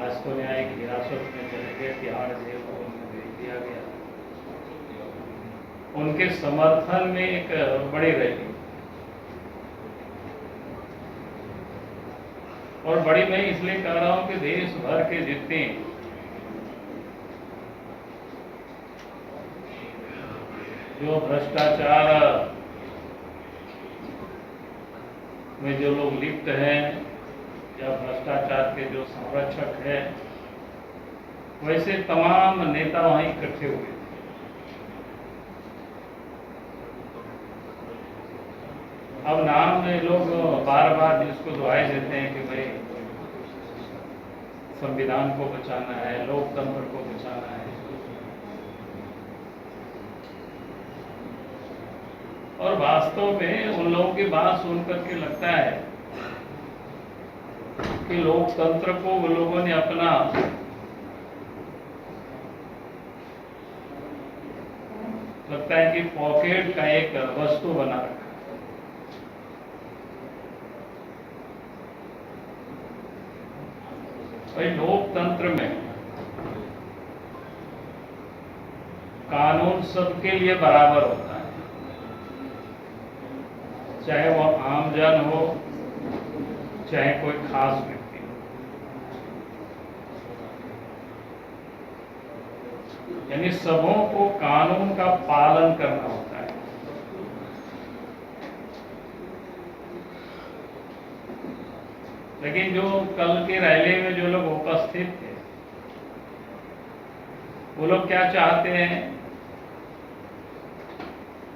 आज तो न्यायिक हिरासत में चले गए, तिहाड़ जेल को उन्हें भेज दिया गया। उनके समर्थन में एक बड़ी रैली, और बड़ी मैं इसलिए कह रहा हूं कि देश भर के जितने जो भ्रष्टाचार में जो लोग लिप्त हैं या भ्रष्टाचार के जो संरक्षक हैं, वैसे तमाम नेता वहां इकट्ठे हुए थे। अब नाम में लोग बार बार जिसको दुहाई देते हैं कि भाई संविधान को बचाना है, लोकतंत्र को बचाना है, और वास्तव में उन लोगों की बात सुन करके लगता है कि लोकतंत्र को उन लोगों ने अपना लगता है कि पॉकेट का एक वस्तु बना रखा। भाई लोकतंत्र में कानून सबके लिए बराबर होता है, चाहे वो आमजन हो, चाहे कोई खास व्यक्ति हो। यानी सबों को कानून का पालन करना होता है। लेकिन जो कल की रैली में जो लोग उपस्थित थे, वो लोग क्या चाहते हैं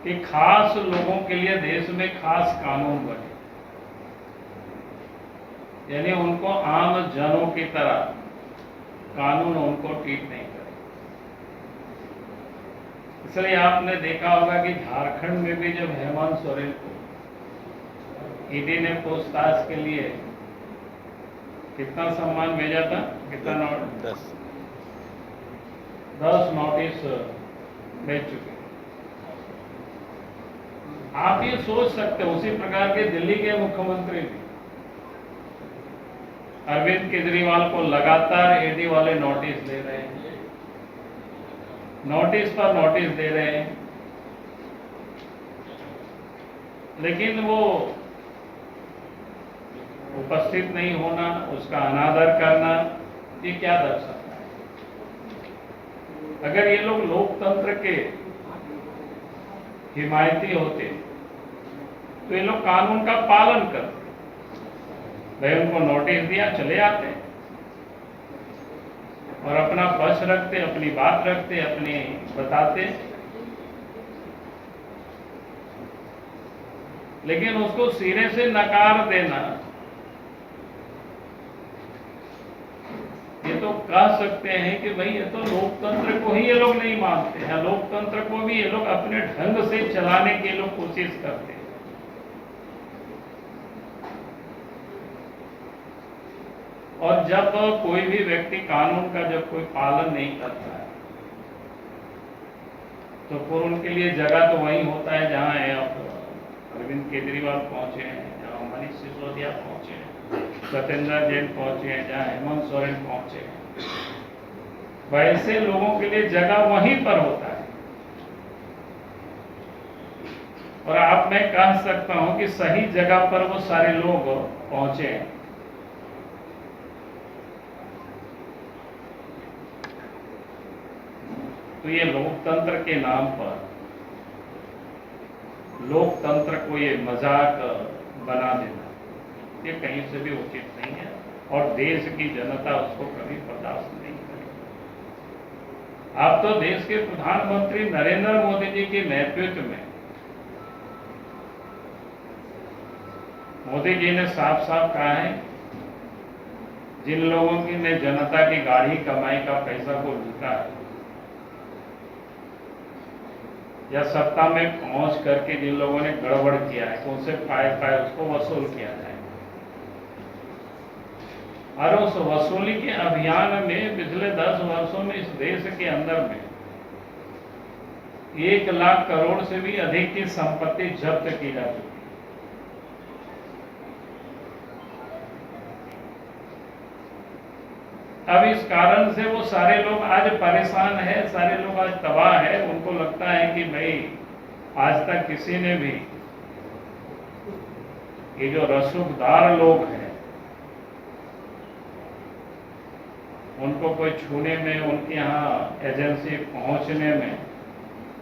कि खास लोगों के लिए देश में खास कानून बने, यानी उनको आम जनों की तरह कानून उनको ट्रीट नहीं करे। इसलिए आपने देखा होगा कि झारखंड में भी जब हेमंत सोरेन को ईडी ने पूछताछ के लिए कितना सम्मान भेजा था, कितना नोट 10 नोटिस भेज चुके। आप ये सोच सकते हो, उसी प्रकार के दिल्ली के मुख्यमंत्री भी अरविंद केजरीवाल को लगातार ईडी वाले नोटिस दे रहे हैं, नोटिस पर नोटिस दे रहे हैं, लेकिन वो उपस्थित नहीं होना, उसका अनादर करना, ये क्या दर्शाता है? अगर ये लोग लोकतंत्र के हिमायती होते तो ये लोग कानून का पालन करते। भाई उनको नोटिस दिया, चले आते और अपना पक्ष रखते, अपनी बात रखते, अपनी बताते। लेकिन उसको सिरे से नकार देना, ये तो कह सकते हैं कि भाई ये तो लोकतंत्र को ही ये लोग नहीं मानते हैं, लोकतंत्र को भी ये लोग अपने ढंग से चलाने की लोग कोशिश करते हैं। और जब कोई भी व्यक्ति कानून का जब कोई पालन नहीं करता है, तो फिर उनके लिए जगह तो वही होता है जहां अरविंद केजरीवाल पहुंचे हैं, जहां मनीष सिसोदिया पहुंचे हैं, सत्येंद्र जैन पहुंचे हैं, जहां हेमंत सोरेन पहुंचे हैं। वैसे लोगों के लिए जगह वहीं पर होता है। और आप मैं कह सकता हूं कि सही जगह पर वो सारे लोग पहुंचे हैं। तो ये लोकतंत्र के नाम पर लोकतंत्र को ये मजाक बना देना, ये कहीं से भी उचित नहीं है, और देश की जनता उसको कभी बर्दाश्त नहीं करेगी। आप तो देश के प्रधानमंत्री नरेंद्र मोदी जी के नेतृत्व में मोदी जी ने साफ साफ कहा है, जिन लोगों की ने जनता की गाढ़ी कमाई का पैसा को लूटा है, या सत्ता में पहुंच करके जिन लोगों ने गड़बड़ किया है, तो उनसे पाए उसको वसूल किया जाए। और उस वसूली के अभियान में पिछले 10 वर्षों में इस देश के अंदर में 1 लाख करोड़ से भी अधिक की संपत्ति जब्त की जा चुकी है। अब इस कारण से वो सारे लोग आज परेशान है, सारे लोग आज तबाह है। उनको लगता है कि भाई आज तक किसी ने भी, ये जो रसूखदार लोग हैं, उनको कोई छूने में, उनके यहाँ एजेंसी पहुंचने में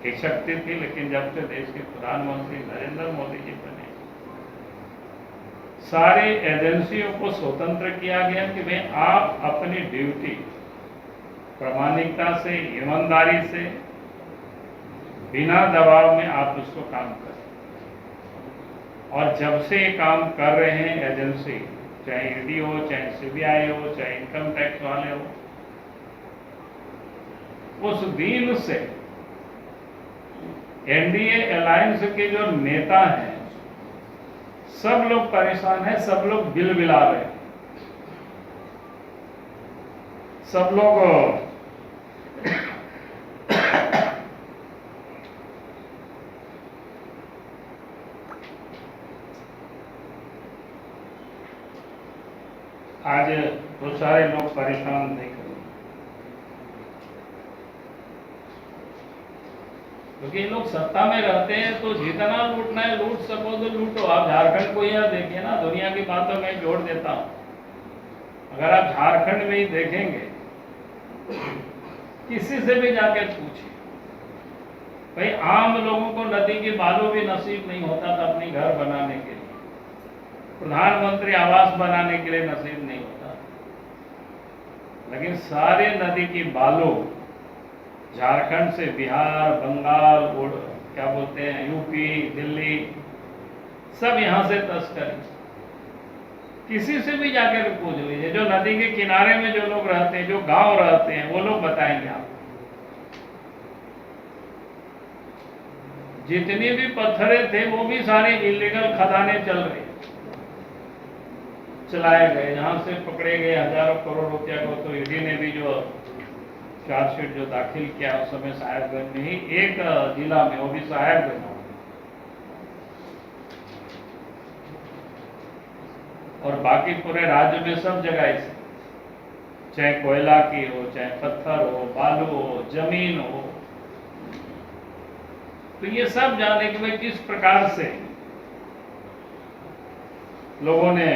एक शक्ति थी। लेकिन जब से देश के प्रधानमंत्री नरेंद्र मोदी जी बने, सारे एजेंसियों को स्वतंत्र किया गया कि भाई आप अपनी ड्यूटी प्रामाणिकता से, ईमानदारी से, बिना दबाव में आप उसको काम करें। और जब से ये काम कर रहे हैं एजेंसी, चाहे ईडी हो, चाहे सीबीआई हो, चाहे इनकम टैक्स वाले हो, उस दिन से एनडीए अलायंस के जो नेता हैं सब लोग परेशान हैं, सब लोग बिलबिला रहे हैं, सब लोग आज तो सारे लोग परेशान नहीं कर रहे, क्योंकि ये लोग सत्ता में रहते हैं तो जितना लूटना है लूट सको तो लूटो। आप झारखंड को यह देखिए ना, दुनिया की बातों में जोड़ देता हूं, अगर आप झारखंड में ही देखेंगे, किसी से भी जाकर पूछिए, भाई आम लोगों को नदी के बालू भी नसीब नहीं होता था अपनी घर बनाने के लिए, प्रधानमंत्री आवास बनाने के लिए नसीब नहीं होता, लेकिन सारे नदी की बालू झारखंड से बिहार, बंगाल, क्या बोलते हैं, यूपी, दिल्ली, सब यहां से तस्करी। किसी से भी जाकर पूछ लीजिए, जो नदी के किनारे में जो लोग रहते हैं, जो गांव रहते हैं, वो लोग बताएंगे आप। जितनी भी पत्थरें थे वो भी सारे इलीगल खदानें चलाए गए, यहां से पकड़े गए हजारों करोड़ रुपया को। तो ईडी ने भी जो चार्जशीट जो दाखिल किया उस समय साहेबगंज में ही एक जिला में, वो भी साहेबगंज, और बाकी पूरे राज्य में सब जगह ऐसे, चाहे कोयला की हो, चाहे पत्थर हो, बालू हो, जमीन हो। तो ये सब जाने के भाई किस प्रकार से लोगों ने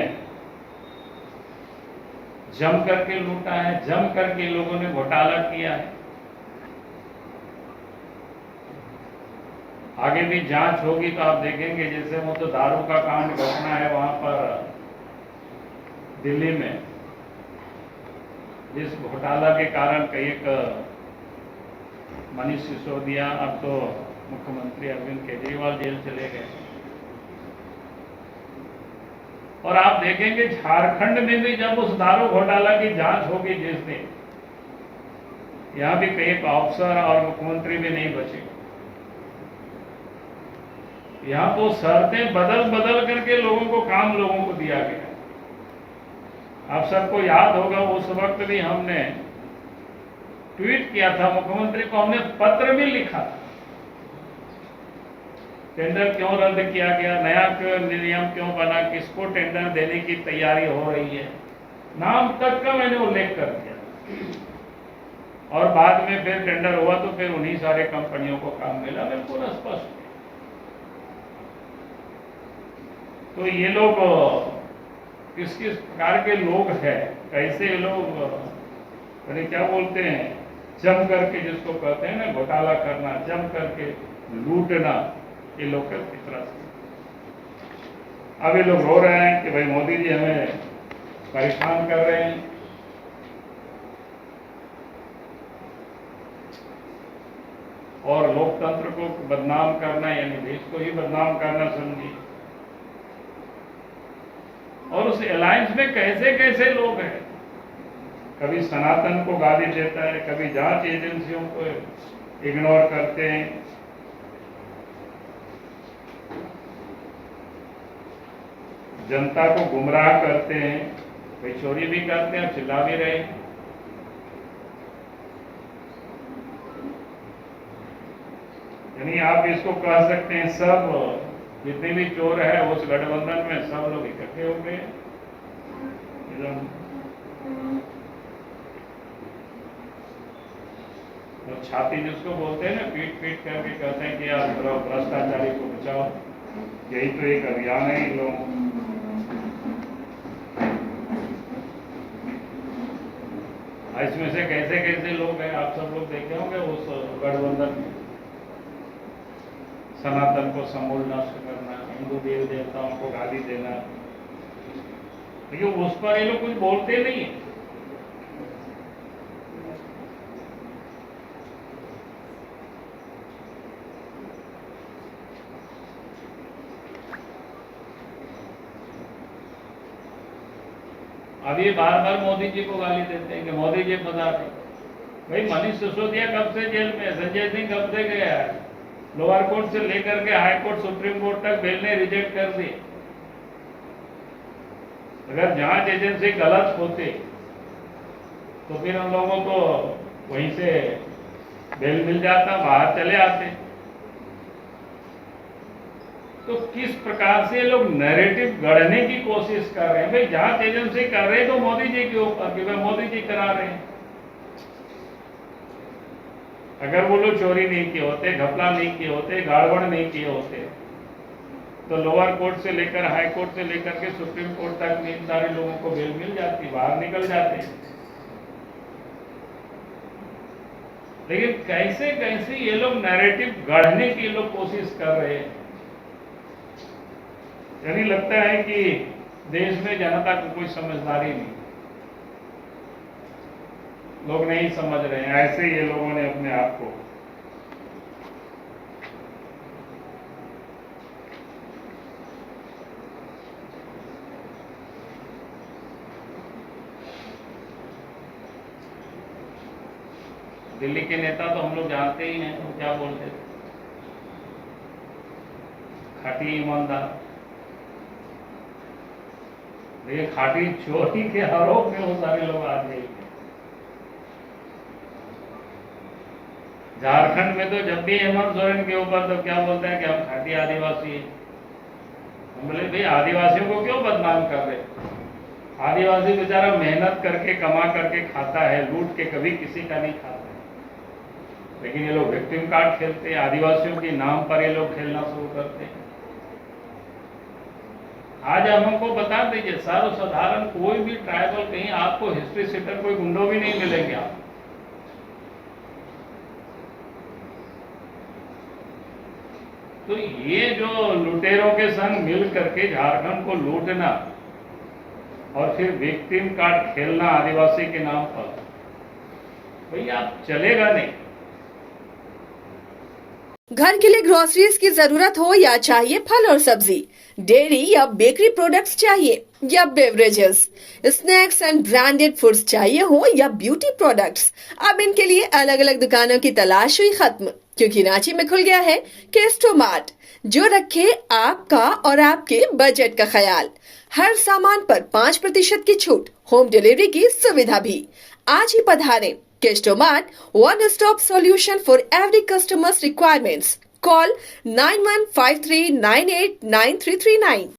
जम करके लूटा है, जम करके लोगों ने घोटाला किया है। आगे भी जांच होगी तो आप देखेंगे, जैसे वो तो दारू का कांड घटना है वहां पर दिल्ली में, जिस घोटाला के कारण कई एक मनीष सिसोदिया, अब तो मुख्यमंत्री अरविंद केजरीवाल जेल चले गए। और आप देखेंगे झारखंड में भी जब उस दारू घोटाला की जांच होगी जिस दिन, यहां भी कई एक अफसर और मुख्यमंत्री भी नहीं बचे। यहां तो शर्तें बदल बदल करके लोगों को काम लोगों को दिया गया। आप सबको याद होगा उस वक्त भी हमने ट्वीट किया था, मुख्यमंत्री को हमने पत्र भी लिखा था, टेंडर क्यों रद्द किया गया, नया नियम क्यों बना, किसको टेंडर देने की तैयारी हो रही है, नाम तक का मैंने उल्लेख कर दिया। और बाद में फिर टेंडर हुआ तो फिर उन्हीं सारे कंपनियों को काम मिला, बिल्कुल स्पष्ट। तो ये लोग किस किस प्रकार के लोग हैं, कैसे लोग, अरे क्या बोलते हैं, जम करके, जिसको कहते हैं ना घोटाला करना, जम करके लूटना, ये लोग किस तरह से। अब ये लोग रो रहे हैं कि भाई मोदी जी हमें परेशान कर रहे हैं। और लोकतंत्र को बदनाम करना यानी देश को ही बदनाम करना समझिए। और उस अलायंस में कैसे कैसे लोग हैं, कभी सनातन को गाली देता है, कभी जांच एजेंसियों को इग्नोर करते हैं, जनता को गुमराह करते हैं, भाई चोरी भी करते हैं, चिल्ला भी रहे हैं। यानी आप इसको कह सकते हैं सब जितने भी चोर है उस गठबंधन में सब लोग इकट्ठे हो गए। वो छाती जिसको बोलते हैं ना, पीट पीट करके कहते हैं कि यार भ्रष्टाचारी को बचाओ। यही तो एक अभियान है इन लोगों का। इसमें से कैसे कैसे लोग हैं, आप सब लोग देखे होंगे उस गठबंधन में, सनातन को समूल नष्ट करना, हिंदू देव देवताओं को गाली देना, लेकिन उस पर ये लोग कुछ बोलते नहीं है। अब ये बार बार मोदी जी को गाली देते हैं कि मोदी जी फंसा रहे। भाई मनीष सिसोदिया कब से जेल में, संजय सिंह कब से गया है, लोअर कोर्ट से लेकर के हाई कोर्ट सुप्रीम कोर्ट तक बेल ने रिजेक्ट कर दी। अगर जांच एजेंसी गलत होती तो फिर हम लोगों को वहीं से बेल मिल जाता, बाहर चले आते। तो किस प्रकार से लोग नैरेटिव गढ़ने की कोशिश कर रहे हैं। भाई जांच एजेंसी कर रहे हैं तो मोदी जी के ऊपर कि भाई मोदी जी करा रहे हैं। अगर वो लोग चोरी नहीं किए होते, घपला नहीं किए होते, गड़बड़ नहीं किए होते, तो लोअर कोर्ट से लेकर हाई कोर्ट से लेकर के सुप्रीम कोर्ट तक इन सारे लोगों को बेल मिल जाती, बाहर निकल जाते। लेकिन कैसे कैसे ये लोग नैरेटिव गढ़ने की लोग कोशिश कर रहे हैं। यानी लगता है कि देश में जनता को कोई समझदारी नहीं, लोग नहीं समझ रहे हैं। ऐसे ये लोगों ने अपने आप को दिल्ली के नेता तो हम लोग जानते ही हैं, वो क्या बोलते थे, खाटी ईमानदार। ये खाटी चोरी के आरोप में वो सारे लोग आ गए। झारखंड में तो जब भी हेमंत सोरेन के ऊपर तो क्या बोलते हैं कि हम खाटी आदिवासी हैं। हम बोले भाई आदिवासियों को क्यों बदनाम कर रहे? आदिवासी बेचारा मेहनत करके कमा करके खाता है, लूट के कभी किसी का नहीं खाता है। लेकिन ये लोग विक्टिम कार्ड खेलते हैं, आदिवासियों के नाम पर ये लोग खेलना शुरू करते हैं। आज आप हमको बता दीजिए, सर्वसाधारण कोई भी ट्राइबल कहीं आपको हिस्ट्री सीटर कोई गुंडो भी नहीं मिलेंगे आप। तो ये जो लुटेरों के संग मिल करके झारखंड को लूटना और फिर विक्टिम कार्ड खेलना आदिवासी के नाम पर, भाई आप चलेगा नहीं। घर के लिए ग्रोसरीज की जरूरत हो या चाहिए फल और सब्जी, डेयरी या बेकरी प्रोडक्ट्स चाहिए या beverages, snacks and branded foods चाहिए हो या ब्यूटी प्रोडक्ट्स, अब इनके लिए अलग अलग दुकानों की तलाश हुई खत्म, क्योंकि रांची में खुल गया है केस्टो मार्ट, जो रखे आपका और आपके बजट का ख्याल। हर सामान पर 5% की छूट, होम डिलीवरी की सुविधा भी। आज ही पधारें। Kesto Mart, one-stop solution for every customer's requirements. Call 9153989339.